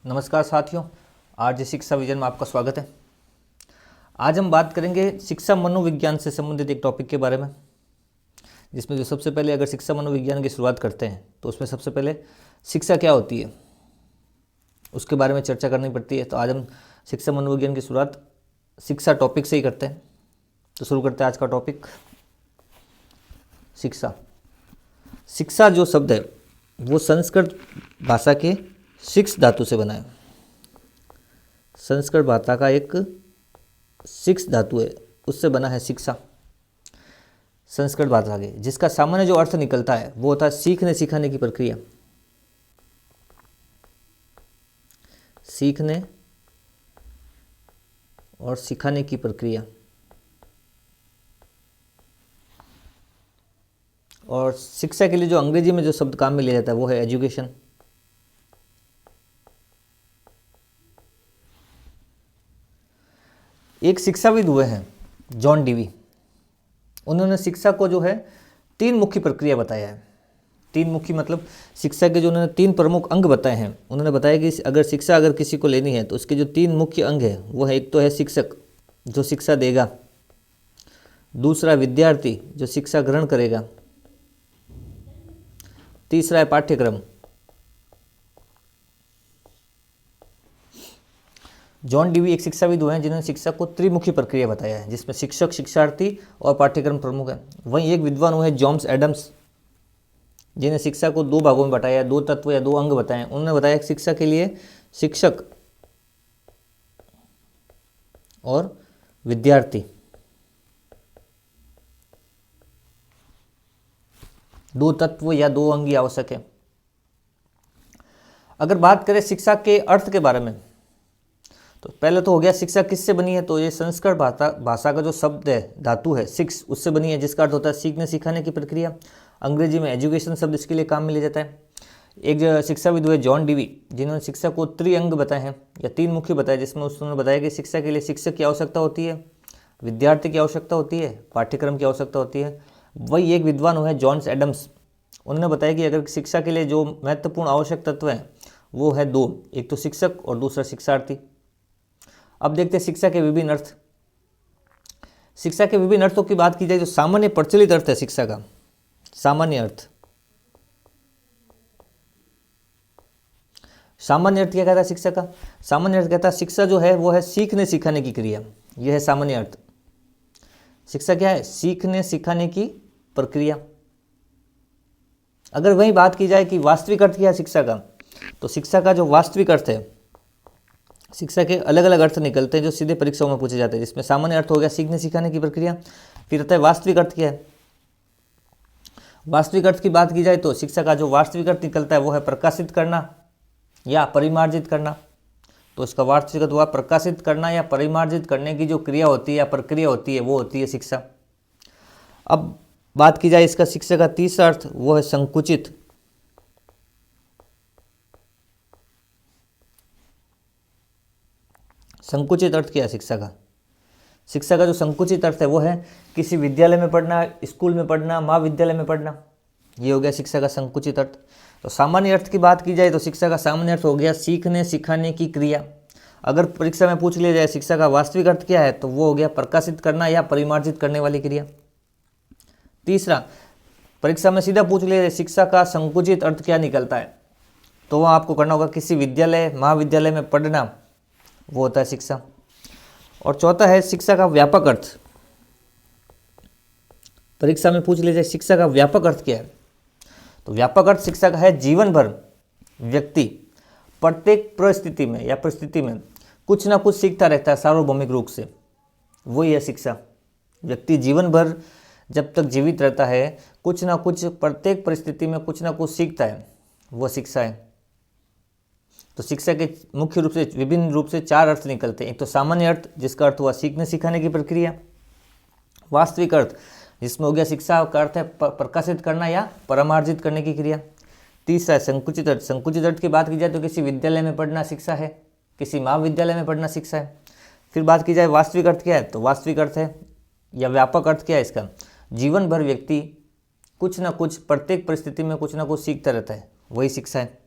नमस्कार साथियों, आज शिक्षा विजन में आपका स्वागत है। आज हम बात करेंगे शिक्षा मनोविज्ञान से संबंधित एक टॉपिक के बारे में, जिसमें जो सबसे पहले अगर शिक्षा मनोविज्ञान की शुरुआत करते हैं तो उसमें सबसे पहले शिक्षा क्या होती है उसके बारे में चर्चा करनी पड़ती है। तो आज हम शिक्षा मनोविज्ञान की शुरुआत शिक्षा टॉपिक से ही करते हैं। तो शुरू करते हैं आज का टॉपिक, शिक्षा। शिक्षा जो शब्द है वो संस्कृत भाषा के शिक्ष धातु से बना है। संस्कृत भाषा का एक शिक्ष धातु है, उससे बना है शिक्षा। संस्कृत भाषा के जिसका सामान्य जो अर्थ निकलता है वो होता है सीखने सिखाने की प्रक्रिया। सीखने और सिखाने की प्रक्रिया। और शिक्षा के लिए जो अंग्रेजी में जो शब्द काम में लिया जाता है वो है एजुकेशन। एक शिक्षाविद हुए हैं जॉन डीवी। उन्होंने शिक्षा को जो है तीन मुख्य प्रक्रिया बताया है। तीन मुख्य मतलब शिक्षा के जो उन्होंने तीन प्रमुख अंग बताए हैं। उन्होंने बताया कि अगर शिक्षा किसी को लेनी है तो उसके जो तीन मुख्य अंग है वो है, एक तो है शिक्षक जो शिक्षा देगा, दूसरा विद्यार्थी जो शिक्षा ग्रहण करेगा, तीसरा है पाठ्यक्रम। जॉन डीवी एक शिक्षाविद हुए हैं जिन्होंने शिक्षा को त्रिमुखी प्रक्रिया बताया है, जिसमें शिक्षक, शिक्षार्थी और पाठ्यक्रम प्रमुख है। वहीं एक विद्वान हुए जॉन्स एडम्स, जिन्हें शिक्षा को दो भागों में बताया, दो तत्व या दो अंग बताए। उन्होंने बताया कि शिक्षा के लिए शिक्षक और विद्यार्थी दो तत्व या दो अंग आवश्यक है। अगर बात करें शिक्षा के अर्थ के बारे में तो पहले तो हो गया शिक्षा किससे बनी है, तो ये संस्कृत भाषा का जो शब्द है, धातु है शिक्ष, उससे बनी है, जिसका अर्थ होता है सीखने सिखाने की प्रक्रिया। अंग्रेजी में एजुकेशन शब्द इसके लिए काम में लिया जाता है। एक शिक्षाविद हुए जॉन डीवी, जिन्होंने शिक्षा को त्रिअंग बताए हैं या तीन मुख्य बताए, जिसमें उन्होंने बताया कि शिक्षा के लिए शिक्षक की आवश्यकता होती है, विद्यार्थी की आवश्यकता होती है, पाठ्यक्रम की आवश्यकता होती है। वही एक विद्वान हुए जॉन्स एडम्स, उन्होंने बताया कि अगर शिक्षा के लिए जो महत्वपूर्ण आवश्यक तत्व हैं वो है दो, एक तो शिक्षक और दूसरा शिक्षार्थी। अब देखते हैं शिक्षा के विभिन्न अर्थ। शिक्षा के विभिन्न अर्थों की बात की जाए जो सामान्य प्रचलित अर्थ है शिक्षा का, सामान्य अर्थ। सामान्य अर्थ क्या कहता है शिक्षा का? सामान्य अर्थ कहता है शिक्षा जो है वो है सीखने सिखाने की क्रिया। यह है सामान्य अर्थ। शिक्षा क्या है? सीखने सिखाने की प्रक्रिया। अगर वही बात की जाए कि वास्तविक अर्थ क्या है शिक्षा का, तो शिक्षा का जो वास्तविक अर्थ है, शिक्षा के अलग अलग अर्थ निकलते हैं जो सीधे परीक्षाओं में पूछे जाते हैं, जिसमें सामान्य अर्थ हो गया सीखने सिखाने की प्रक्रिया। फिर आता है वास्तविक अर्थ क्या है। वास्तविक अर्थ की बात की जाए तो शिक्षा का जो वास्तविक अर्थ निकलता है वो है प्रकाशित करना या परिमार्जित करना। तो इसका वास्तविक अर्थ हुआ प्रकाशित करना या परिमार्जित करने की जो क्रिया होती है या प्रक्रिया होती है वो होती है शिक्षा। अब बात की जाए इसका शिक्षा का तीसरा अर्थ, वो है संकुचित। संकुचित अर्थ क्या है शिक्षा का? शिक्षा का जो संकुचित अर्थ है वो है किसी विद्यालय में पढ़ना, स्कूल में पढ़ना, महाविद्यालय में पढ़ना। ये हो गया शिक्षा का संकुचित अर्थ। तो सामान्य अर्थ की बात की जाए तो शिक्षा का सामान्य अर्थ हो गया सीखने सिखाने की क्रिया। अगर परीक्षा में पूछ लिया जाए शिक्षा का वास्तविक अर्थ क्या है, तो वो हो गया प्रकाशित करना या परिमार्जित करने वाली क्रिया। तीसरा, परीक्षा में सीधा पूछ लिया जाए शिक्षा का संकुचित अर्थ क्या निकलता है, तो वह आपको करना होगा किसी विद्यालय महाविद्यालय में पढ़ना, वो होता है शिक्षा। और चौथा है शिक्षा का व्यापक अर्थ। परीक्षा में पूछ लिया जाए शिक्षा का व्यापक अर्थ क्या है, तो व्यापक अर्थ शिक्षा का है जीवन भर व्यक्ति प्रत्येक परिस्थिति में या परिस्थिति में कुछ ना कुछ सीखता रहता है सार्वभौमिक रूप से, वही है शिक्षा। व्यक्ति जीवन भर जब तक जीवित रहता है कुछ ना कुछ प्रत्येक परिस्थिति में कुछ ना कुछ सीखता है, वो शिक्षा है। तो शिक्षा के मुख्य रूप से विभिन्न रूप से चार अर्थ निकलते हैं। एक तो सामान्य अर्थ जिसका अर्थ हुआ सीखने सिखाने की प्रक्रिया, वास्तविक अर्थ जिसमें हो गया शिक्षा का अर्थ है प्रकाशित करना या परमार्जित करने की क्रिया। तीसरा है संकुचित अर्थ। संकुचित अर्थ की बात की जाए तो किसी विद्यालय में पढ़ना शिक्षा है, किसी महाविद्यालय में पढ़ना शिक्षा है। फिर बात की जाए वास्तविक अर्थ क्या है, तो वास्तविक अर्थ है या व्यापक अर्थ क्या है इसका, जीवन भर व्यक्ति कुछ ना कुछ प्रत्येक परिस्थिति में कुछ ना कुछ सीखता रहता है, वही शिक्षा है।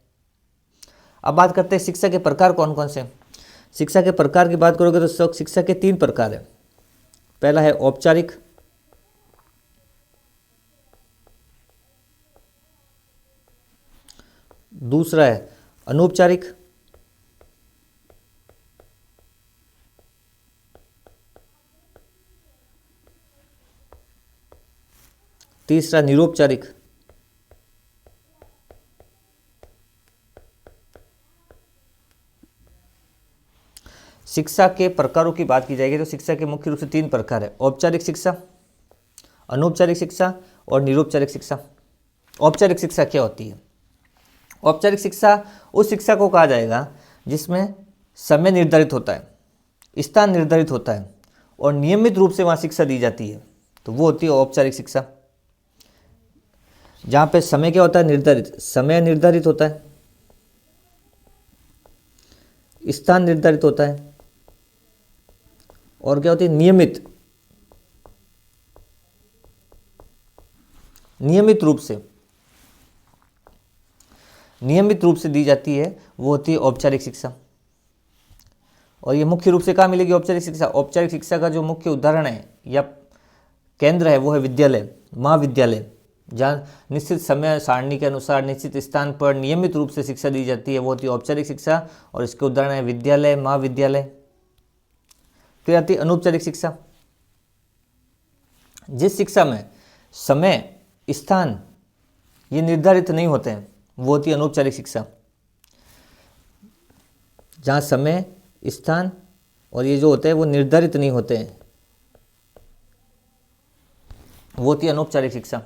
अब बात करते हैं शिक्षा के प्रकार कौन कौन से हैं। शिक्षा के प्रकार की बात करोगे तो शिक्षा के 3 प्रकार है। पहला है औपचारिक, दूसरा है अनौपचारिक, तीसरा निरौपचारिक। शिक्षा के प्रकारों की बात की जाएगी तो शिक्षा के मुख्य रूप से 3 प्रकार है। औपचारिक शिक्षा, अनौपचारिक शिक्षा और निरौपचारिक शिक्षा। औपचारिक शिक्षा क्या होती है? औपचारिक शिक्षा उस शिक्षा को कहा जाएगा जिसमें समय निर्धारित होता है, स्थान निर्धारित होता है और नियमित रूप से वहाँ शिक्षा दी जाती है, तो वो होती है औपचारिक शिक्षा। जहाँ पे समय क्या होता है? निर्धारित, समय निर्धारित होता है, स्थान निर्धारित होता है और क्या होती है? नियमित रूप से दी जाती है, वो होती है औपचारिक शिक्षा। और ये मुख्य रूप से कहाँ मिलेगी औपचारिक शिक्षा? औपचारिक शिक्षा का जो मुख्य उदाहरण है या केंद्र है वो है विद्यालय, महाविद्यालय, जहाँ निश्चित समय सारणी के अनुसार निश्चित स्थान पर नियमित रूप से शिक्षा दी जाती है, वो होती है औपचारिक शिक्षा। और इसके उदाहरण है विद्यालय, महाविद्यालय। फिर आती है अनौपचारिक शिक्षा, जिस शिक्षा में समय, स्थान ये निर्धारित नहीं होते हैं, वो होती है अनौपचारिक शिक्षा। जहाँ समय, स्थान और ये जो होते हैं वो निर्धारित नहीं होते हैं, वो होती है अनौपचारिक शिक्षा।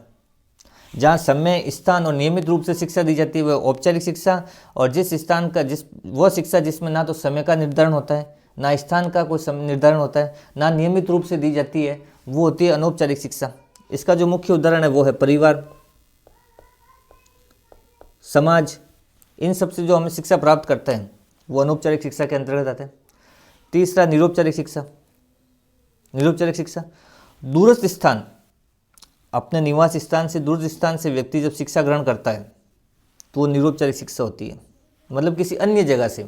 जहाँ समय, स्थान और नियमित रूप से शिक्षा दी जाती है वह औपचारिक शिक्षा। और जिस स्थान का वह शिक्षा जिसमें ना तो समय का निर्धारण होता है, ना स्थान का कोई निर्धारण होता है, ना नियमित रूप से दी जाती है, वो होती है अनौपचारिक शिक्षा। इसका जो मुख्य उदाहरण है वो है परिवार, समाज। इन सब से जो हमें शिक्षा प्राप्त करते हैं वो अनौपचारिक शिक्षा के अंतर्गत आते हैं। तीसरा निरौपचारिक शिक्षा। निरौपचारिक शिक्षा दूरस्थ स्थान, अपने निवास स्थान से दूरस्थ स्थान से व्यक्ति जब शिक्षा ग्रहण करता है तो वो निरौपचारिक शिक्षा होती है। मतलब किसी अन्य जगह से,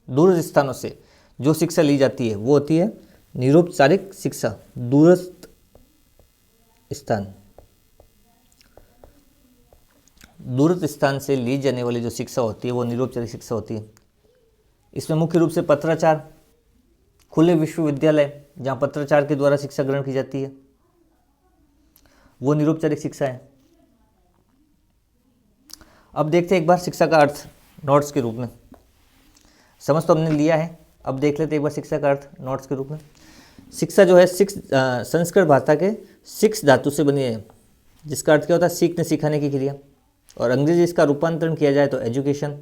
दूरस्थ स्थानों से जो शिक्षा ली जाती है वो होती है निरौपचारिक शिक्षा। दूरस्थ स्थान, दूरस्थ स्थान से ली जाने वाली जो शिक्षा होती है वो निरौपचारिक शिक्षा होती है। इसमें मुख्य रूप से पत्राचार, खुले विश्वविद्यालय जहाँ पत्राचार के द्वारा शिक्षा ग्रहण की जाती है, वो निरौपचारिक शिक्षा है। अब देखते हैं एक बार शिक्षा का अर्थ नोट्स के रूप में। समझ तो हमने लिया है, अब देख लेते हैं एक बार शिक्षा का अर्थ नोट्स के रूप में। शिक्षा जो है संस्कृत भाषा के शिक्ष धातु से बनी है, जिसका अर्थ क्या होता है? सीखने सिखाने की क्रिया। और अंग्रेजी इसका रूपांतरण किया जाए तो एजुकेशन।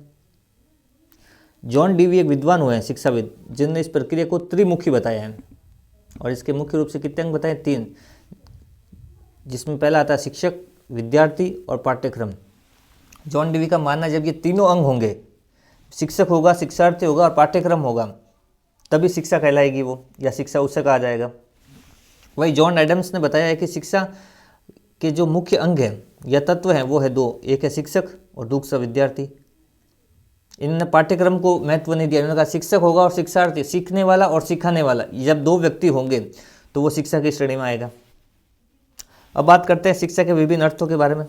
जॉन डीवी एक विद्वान हुए हैं, शिक्षाविद, जिन्होंने इस प्रक्रिया को त्रिमुखी बताया है। और इसके मुख्य रूप से कितने अंग बताए? 3, जिसमें पहला आता है शिक्षक, विद्यार्थी और पाठ्यक्रम। जॉन डीवी का मानना है जब ये तीनों अंग होंगे, शिक्षक होगा, शिक्षार्थी होगा और पाठ्यक्रम होगा, तभी शिक्षा कहलाएगी वो, या शिक्षा उससे कहा जाएगा। वही जॉन एडम्स ने बताया है कि शिक्षा के जो मुख्य अंग हैं या तत्व हैं वो है 2, एक है शिक्षक और दूसरा विद्यार्थी। इन्होंने पाठ्यक्रम को महत्व नहीं दिया, इन्होंने कहा शिक्षक होगा और शिक्षार्थी, सीखने वाला और सिखाने वाला, जब 2 व्यक्ति होंगे तो वो शिक्षा की श्रेणी में आएगा। अब बात करते हैं शिक्षा के विभिन्न अर्थों के बारे में।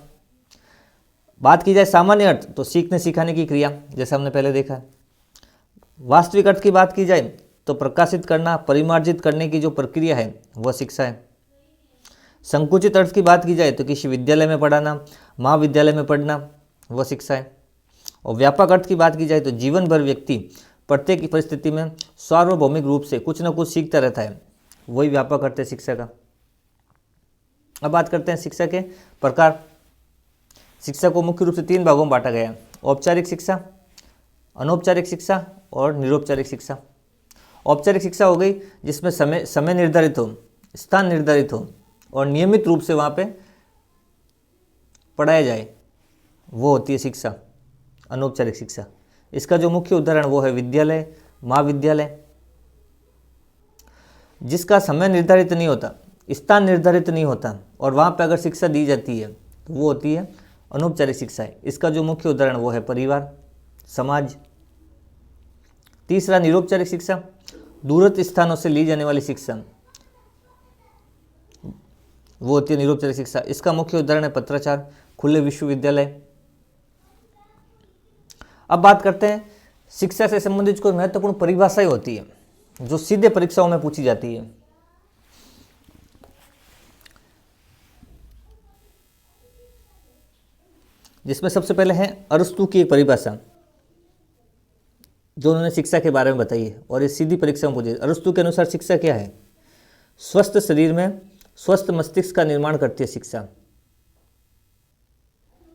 बात की जाए सामान्य अर्थ तो सीखने सिखाने की क्रिया, जैसा हमने पहले देखा है। वास्तविक अर्थ की बात की जाए तो प्रकाशित करना, परिमार्जित करने की जो प्रक्रिया है वह शिक्षा है। संकुचित अर्थ की बात की जाए तो किसी विद्यालय में पढ़ाना, महाविद्यालय में पढ़ना, वह शिक्षा है। और व्यापक अर्थ की बात की जाए तो जीवन भर व्यक्ति प्रत्येक परिस्थिति में सार्वभौमिक रूप से कुछ न कुछ सीखता रहता है, वही व्यापक अर्थ है शिक्षा का। अब बात करते हैं शिक्षा के प्रकार। शिक्षा को मुख्य रूप से 3 भागों में बांटा गया है: औपचारिक शिक्षा, अनौपचारिक शिक्षा और निरौपचारिक शिक्षा। औपचारिक शिक्षा हो गई जिसमें समय निर्धारित हो, स्थान निर्धारित हो और नियमित रूप से वहाँ पे पढ़ाया जाए, वो होती है शिक्षा, अनौपचारिक शिक्षा। इसका जो मुख्य उदाहरण वो है विद्यालय, महाविद्यालय। जिसका समय निर्धारित नहीं होता, स्थान निर्धारित नहीं होता और वहाँ पे अगर शिक्षा दी जाती है तो वो होती है अनौपचारिक शिक्षा है। इसका जो मुख्य उदाहरण वो है परिवार। समाज। तीसरा निरौपचारिक शिक्षा, दूरस्थ स्थानों से ली जाने वाली शिक्षा, वो होती है निरौपचारिक शिक्षा। इसका मुख्य उदाहरण है पत्राचार, खुले विश्वविद्यालय। अब बात करते हैं शिक्षा से संबंधित कोई महत्वपूर्ण परिभाषाएं होती है जो सीधे परीक्षाओं में पूछी जाती है। जिसमें सबसे पहले है अरस्तु की एक परिभाषा जो उन्होंने शिक्षा के बारे में बताई है और ये सीधी परीक्षा में पूछी। अरस्तु के अनुसार शिक्षा क्या है? स्वस्थ शरीर में स्वस्थ मस्तिष्क का निर्माण करती है शिक्षा।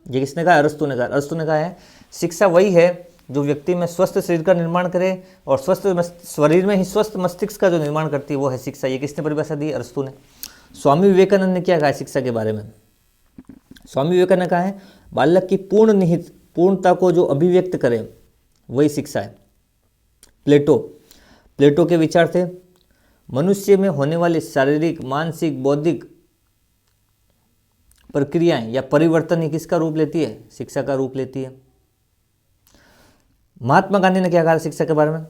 ये किसने कहा? अरस्तु ने कहा। अरस्तु ने कहा है शिक्षा वही है जो व्यक्ति में स्वस्थ शरीर का निर्माण करे और स्वस्थ शरीर में ही स्वस्थ मस्तिष्क का जो निर्माण करती है वो है शिक्षा। ये किसने परिभाषा दी? अरस्तु ने। स्वामी विवेकानंद ने क्या कहा शिक्षा के बारे में? स्वामी विवेकानंद ने कहा है बालक की पूर्ण निहित पूर्णता को जो अभिव्यक्त करे वही शिक्षा है। प्लेटो के विचार थे मनुष्य में होने वाली शारीरिक, मानसिक, बौद्धिक प्रक्रियाएं या परिवर्तन ही किसका रूप लेती है? शिक्षा का रूप लेती है। महात्मा गांधी ने क्या कहा शिक्षा के बारे में?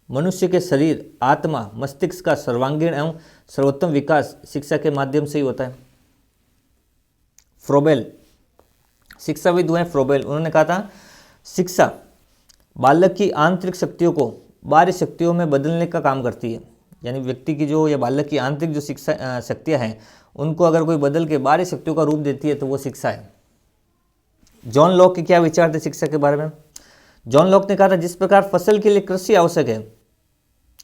मनुष्य के शरीर, आत्मा, मस्तिष्क का सर्वांगीण एवं सर्वोत्तम विकास शिक्षा के माध्यम से ही होता है। फ्रोबेल, शिक्षाविद हुए फ्रोबेल, उन्होंने कहा था शिक्षा बालक की आंतरिक शक्तियों को बाह्य शक्तियों में बदलने का काम करती है। यानी व्यक्ति की जो या बालक की आंतरिक जो शिक्षा शक्तियाँ हैं उनको अगर कोई बदल के बाह्य शक्तियों का रूप देती है तो वो शिक्षा है। जॉन लॉक के क्या विचार थे शिक्षा के बारे में? जॉन लॉक ने कहा था जिस प्रकार फसल के लिए कृषि आवश्यक है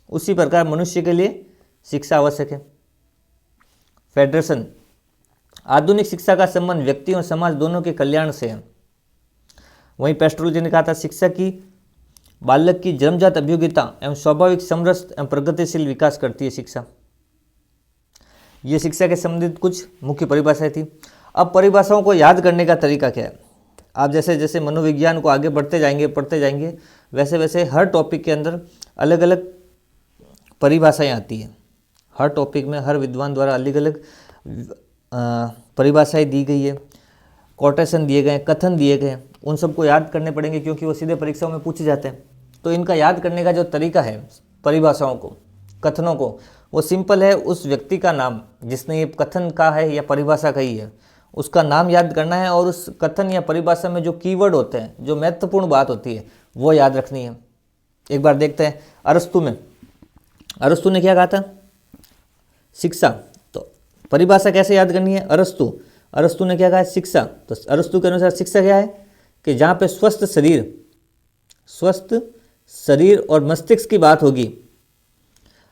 उसी प्रकार मनुष्य के लिए शिक्षा आवश्यक है। फेडरेशन, आधुनिक शिक्षा का संबंध व्यक्ति और समाज दोनों के कल्याण से है। वहीं पेस्ट्रोल जी ने कहा था शिक्षा की बालक की जन्मजात अभियोग्यता एवं स्वाभाविक समरस एवं प्रगतिशील विकास करती है शिक्षा। ये शिक्षा के संबंधित कुछ मुख्य परिभाषाएं थी। अब परिभाषाओं को याद करने का तरीका क्या है? आप जैसे जैसे मनोविज्ञान को आगे बढ़ते जाएंगे पढ़ते जाएंगे वैसे वैसे हर टॉपिक के अंदर अलग अलग परिभाषाएं आती हैं। हर टॉपिक में हर विद्वान द्वारा अलग अलग परिभाषाएं दी गई है, कोटेशन दिए गए, कथन दिए गए, उन सबको याद करने पड़ेंगे क्योंकि वो सीधे परीक्षाओं में पूछे जाते हैं। तो इनका याद करने का जो तरीका है परिभाषाओं को, कथनों को, वो सिंपल है। उस व्यक्ति का नाम जिसने ये कथन कहा है या परिभाषा कही है उसका नाम याद करना है और उस कथन या परिभाषा में जो कीवर्ड होते हैं, जो महत्वपूर्ण बात होती है वो याद रखनी है। एक बार देखते हैं अरस्तु में। अरस्तु ने क्या कहा था? शिक्षा। तो परिभाषा कैसे याद करनी है? अरस्तु ने क्या कहा? शिक्षा। तो अरस्तु के अनुसार शिक्षा क्या है कि जहाँ पे स्वस्थ शरीर और मस्तिष्क की बात होगी।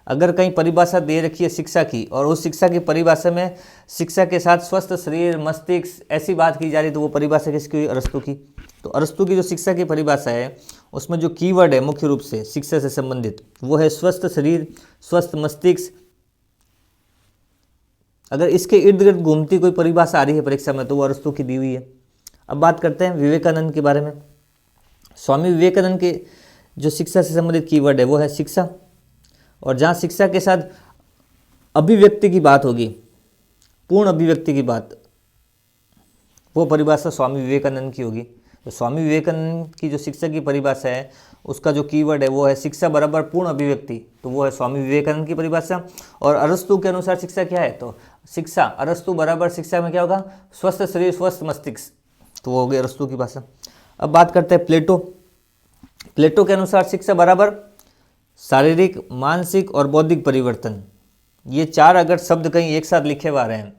अगर कहीं परिभाषा दे रखी है शिक्षा की और उस शिक्षा की परिभाषा में शिक्षा के साथ स्वस्थ शरीर, मस्तिष्क ऐसी बात की जा रही तो वो परिभाषा किसकी हुई? अरस्तु की। तो अरस्तु की जो शिक्षा की परिभाषा है उसमें जो कीवर्ड है मुख्य रूप से शिक्षा से संबंधित वो है स्वस्थ शरीर, स्वस्थ मस्तिष्क। अगर इसके इर्द गिर्द घूमती कोई परिभाषा आ रही है परीक्षा में तो वो अरस्तु की दी हुई है। अब बात करते हैं विवेकानंद के बारे में। स्वामी विवेकानंद के जो शिक्षा से संबंधित कीवर्ड है वो है शिक्षा, और जहाँ शिक्षा के साथ अभिव्यक्ति की बात होगी, पूर्ण अभिव्यक्ति की बात, वो परिभाषा स्वामी विवेकानंद की होगी। तो स्वामी विवेकानंद की जो शिक्षा की परिभाषा है उसका जो कीवर्ड है वो है शिक्षा बराबर पूर्ण अभिव्यक्ति, तो वो है स्वामी विवेकानंद की परिभाषा। और अरस्तु के अनुसार शिक्षा क्या है? तो शिक्षा अरस्तु बराबर शिक्षा में क्या होगा? स्वस्थ शरीर, स्वस्थ मस्तिष्क, तो वो हो गई अरस्तु की भाषा। अब बात करते हैं प्लेटो के अनुसार शिक्षा बराबर शारीरिक, मानसिक और बौद्धिक परिवर्तन। ये चार अगर शब्द कहीं एक साथ लिखे हुए आ रहे हैं,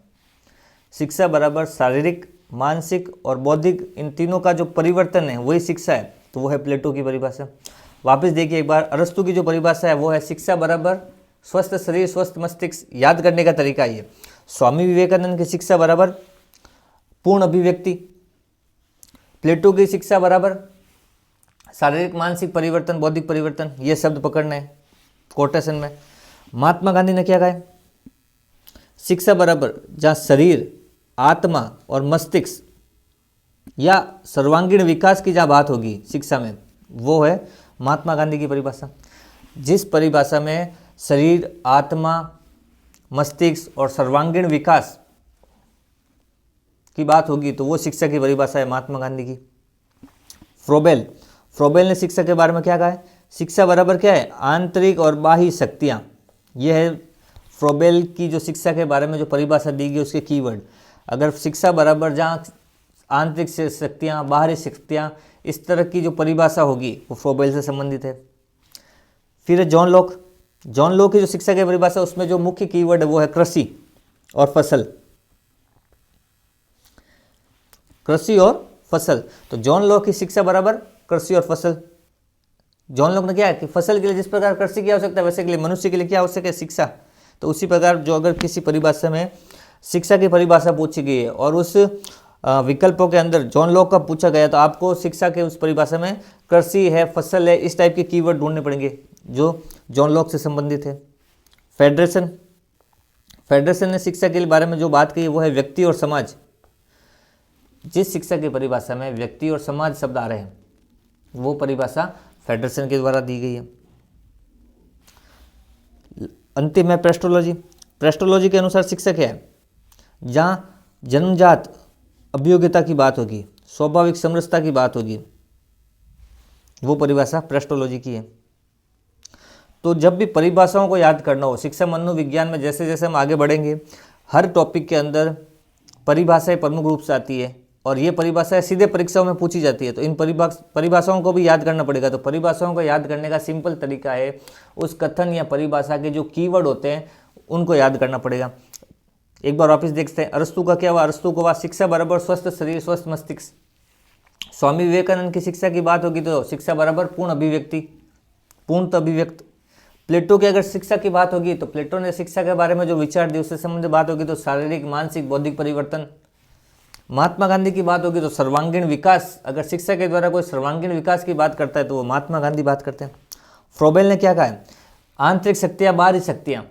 शिक्षा बराबर शारीरिक, मानसिक और बौद्धिक, इन तीनों का जो परिवर्तन है वही शिक्षा है, तो वो है प्लेटो की परिभाषा। वापस देखिए एक बार, अरस्तु की जो परिभाषा है वो है शिक्षा बराबर स्वस्थ शरीर, स्वस्थ मस्तिष्क। याद करने का तरीका ये, स्वामी विवेकानंद की शिक्षा बराबर पूर्ण अभिव्यक्ति, प्लेटो की शिक्षा बराबर शारीरिक, मानसिक परिवर्तन, बौद्धिक परिवर्तन, ये शब्द पकड़ने हैं कोटेशन में। महात्मा गांधी ने क्या कहा? शिक्षा बराबर जहाँ शरीर, आत्मा और मस्तिष्क या सर्वांगीण विकास की जहाँ बात होगी शिक्षा में, वो है महात्मा गांधी की परिभाषा। जिस परिभाषा में शरीर, आत्मा, मस्तिष्क और सर्वांगीण विकास की बात होगी तो वो शिक्षा की परिभाषा है महात्मा गांधी की। फ्रोबेल ने शिक्षा के बारे में क्या कहा है? शिक्षा बराबर क्या है? आंतरिक और बाह्य शक्तियाँ। यह है फ्रोबेल की जो शिक्षा के बारे में जो परिभाषा दी गई उसके कीवर्ड। अगर शिक्षा बराबर जहाँ आंतरिक शक्तियाँ, बाहरी शक्तियाँ, इस तरह की जो परिभाषा होगी वो फ्रोबेल से संबंधित है। फिर है जॉन लॉक। जॉन लॉक की जो शिक्षा की परिभाषा, उसमें जो मुख्य कीवर्ड है वो है कृषि और फसल। कृषि और फसल। तो जॉन लॉक की शिक्षा बराबर कृषि और फसल। जॉन लॉक ने क्या है कि फसल के लिए जिस प्रकार कृषि की आवश्यकता है, वैसे के लिए मनुष्य के लिए क्या आवश्यक है? शिक्षा। तो उसी प्रकार जो अगर किसी परिभाषा में शिक्षा की परिभाषा पूछी गई है और उस विकल्पों के अंदर जॉन लॉक का पूछा गया, तो आपको शिक्षा के उस परिभाषा में कृषि है, फसल है, इस टाइप के कीवर्ड ढूंढने पड़ेंगे जो जॉन लॉक से संबंधित है। फेडरेशन। फेडरेशन ने शिक्षा के बारे में जो बात कही वो है व्यक्ति और समाज। जिस शिक्षा की परिभाषा में व्यक्ति और समाज शब्द आ रहे हैं वो परिभाषा फेडरेशन के द्वारा दी गई है। अंतिम है प्रेस्टोलॉजी। प्रेस्टोलॉजी के अनुसार शिक्षा क्या है? जहाँ जन्मजात अभियोग्यता की बात होगी, स्वाभाविक समरसता की बात होगी, वो परिभाषा प्रेस्टोलॉजी की है। तो जब भी परिभाषाओं को याद करना हो, शिक्षा मनोविज्ञान में जैसे जैसे हम आगे बढ़ेंगे, हर टॉपिक के अंदर परिभाषाएं प्रमुख रूप से आती है और ये परिभाषाएं सीधे परीक्षाओं में पूछी जाती है। तो इन परिभाषाओं को भी याद करना पड़ेगा। तो परिभाषाओं को याद करने का सिंपल तरीका है उस कथन या परिभाषा के जो कीवर्ड होते हैं उनको याद करना पड़ेगा। एक बार वापस देखते हैं, अरस्तु का क्या हुआ? अरस्तु को हुआ शिक्षा बराबर स्वस्थ शरीर, स्वस्थ मस्तिष्क। स्वामी विवेकानंद की शिक्षा की बात होगी तो शिक्षा बराबर पूर्ण अभिव्यक्ति, पूर्णतः अभिव्यक्त। प्लेटो की अगर शिक्षा की बात होगी तो प्लेटो ने शिक्षा के बारे में जो विचार दिए उससे संबंधित बात होगी तो शारीरिक, मानसिक, बौद्धिक परिवर्तन। महात्मा गांधी की बात होगी तो सर्वांगीण विकास। अगर शिक्षा के द्वारा कोई सर्वांगीण विकास की बात करता है तो वो महात्मा गांधी बात करते हैं। फ्रोबेल ने क्या कहा है? आंतरिक शक्तियाँ, बाहरी शक्तियाँ।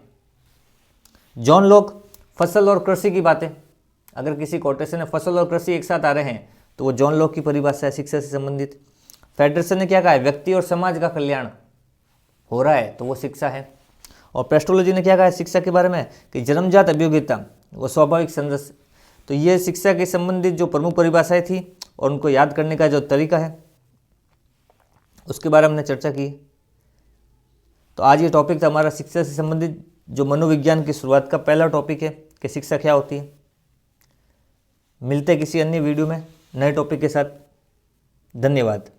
जॉन लॉक फसल और कृषि की बातें। अगर किसी कोटेशन में फसल और कृषि एक साथ आ रहे हैं तो वो जॉन लॉक की परिभाषा है शिक्षा से संबंधित। फेडरेशन ने क्या कहा है? व्यक्ति और समाज का कल्याण हो रहा है तो वो शिक्षा है। और प्रेस्टोलॉजी ने क्या कहा है शिक्षा के बारे में? कि जन्मजात अभियोग्यता वो स्वाभाविक संरस। तो ये शिक्षा के संबंधित जो प्रमुख परिभाषाएं थी और उनको याद करने का जो तरीका है उसके बारे में हमने चर्चा की। तो आज ये टॉपिक था हमारा शिक्षा से संबंधित, जो मनोविज्ञान की शुरुआत का पहला टॉपिक है कि शिक्षा क्या होती है। मिलते हैं किसी अन्य वीडियो में नए टॉपिक के साथ। धन्यवाद।